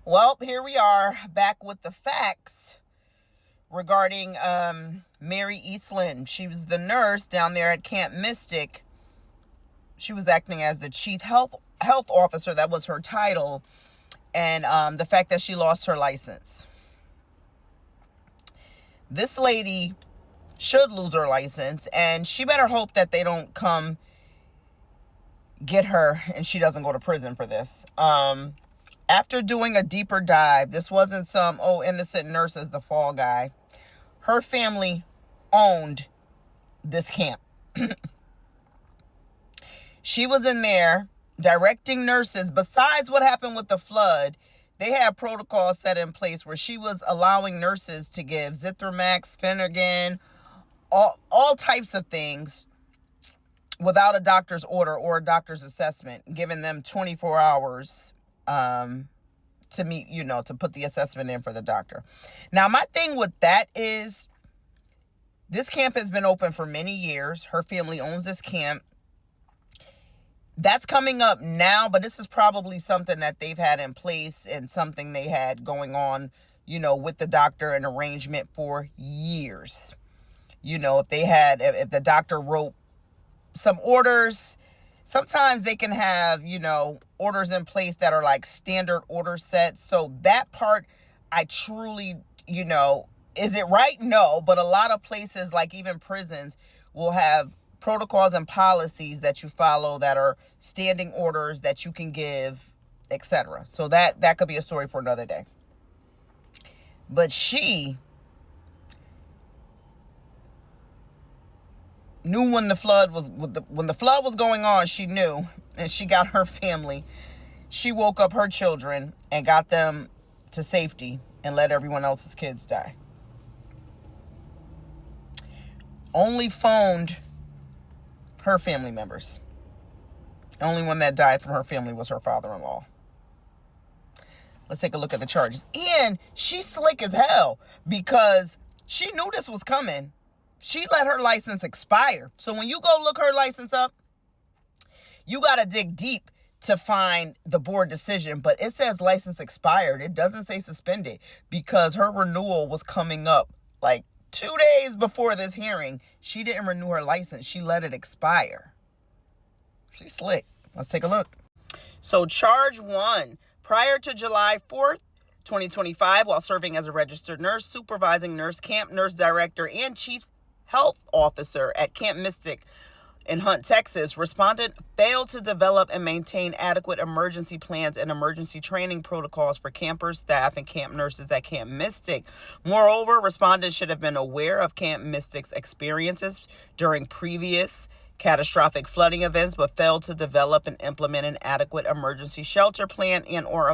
Well, here we are back with the facts regarding Mary Eastland. She was the nurse down there at Camp Mystic. She was acting as the chief health officer. That was her title. And the fact that she lost her license. This lady should lose her license, and she better hope that they don't come get her and she doesn't go to prison for this. After doing a deeper dive, this wasn't some innocent nurse as the fall guy. Her family owned this camp. She was in there directing nurses. Besides what happened with the flood, they had protocols set in place where she was allowing nurses to give Zithromax, Phenergan, all types of things without a doctor's order or a doctor's assessment, giving them 24 hours to meet, to put the assessment in for the doctor. Now, my thing with that is this camp has been open for many years. Her family owns this camp. That's coming up now, but this is probably something that they've had in place and something they had going on, with the doctor, an arrangement for years. If the doctor wrote some orders, sometimes they can have, orders in place that are like standard order sets. So that part, I truly, is it right? No, but a lot of places, like even prisons, will have protocols and policies that you follow that are standing orders that you can give, etc. So that could be a story for another day. But she knew when the flood was going on. She knew, and she got her family. She woke up her children and got them to safety and let everyone else's kids die. Only phoned her family members. The only one that died from her family was her father-in-law. Let's take a look at the charges. And she's slick as hell because she knew this was coming. She let her license expire. So when you go look her license up, you got to dig deep to find the board decision. But it says license expired. It doesn't say suspended because her renewal was coming up like 2 days before this hearing. She didn't renew her license. She let it expire. She's slick. Let's take a look. So charge 1. Prior to July 4th, 2025, while serving as a registered nurse, supervising nurse, camp nurse director, and chief health officer at Camp Mystic in Hunt, Texas, respondent failed to develop and maintain adequate emergency plans and emergency training protocols for campers, staff, and camp nurses at Camp Mystic. Moreover, respondents should have been aware of Camp Mystic's experiences during previous catastrophic flooding events, but failed to develop and implement an adequate emergency shelter plan and or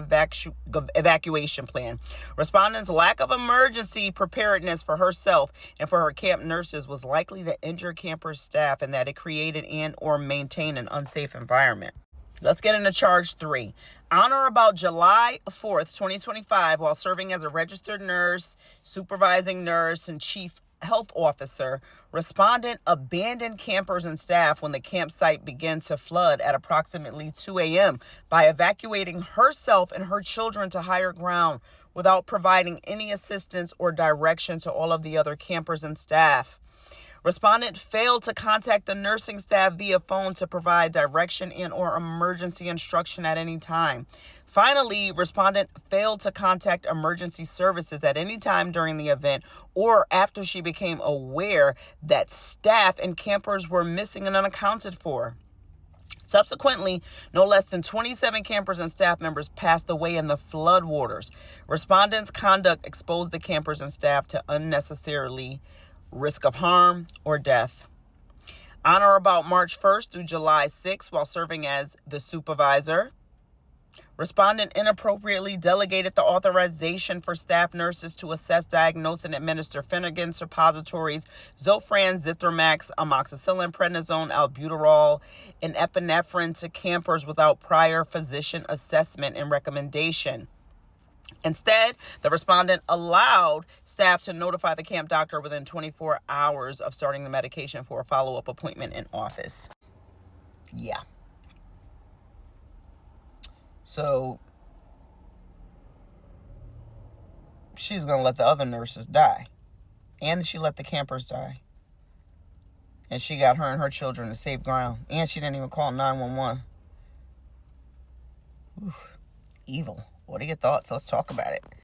evacuation plan. Respondent's lack of emergency preparedness for herself and for her camp nurses was likely to injure campers' staff and that it created and or maintained an unsafe environment. Let's get into charge 3. On or about July 4th, 2025, while serving as a registered nurse, supervising nurse, and chief health officer, respondent abandoned campers and staff when the campsite began to flood at approximately 2 a.m. by evacuating herself and her children to higher ground without providing any assistance or direction to all of the other campers and staff. Respondent failed to contact the nursing staff via phone to provide direction and or emergency instruction at any time. Finally, respondent failed to contact emergency services at any time during the event or after she became aware that staff and campers were missing and unaccounted for. Subsequently, no less than 27 campers and staff members passed away in the floodwaters. Respondent's conduct exposed the campers and staff to unnecessarily risk of harm or death. On or about March 1st through July 6th, while serving as the supervisor, respondent inappropriately delegated the authorization for staff nurses to assess, diagnose, and administer Phenergan suppositories, Zofran, Zithromax, amoxicillin, prednisone, albuterol, and epinephrine to campers without prior physician assessment and recommendation. Instead, the respondent allowed staff to notify the camp doctor within 24 hours of starting the medication for a follow-up appointment in office. Yeah. So she's going to let the other nurses die. And she let the campers die. And she got her and her children to safe ground. And she didn't even call 911. Oof. Evil. What are your thoughts? Let's talk about it.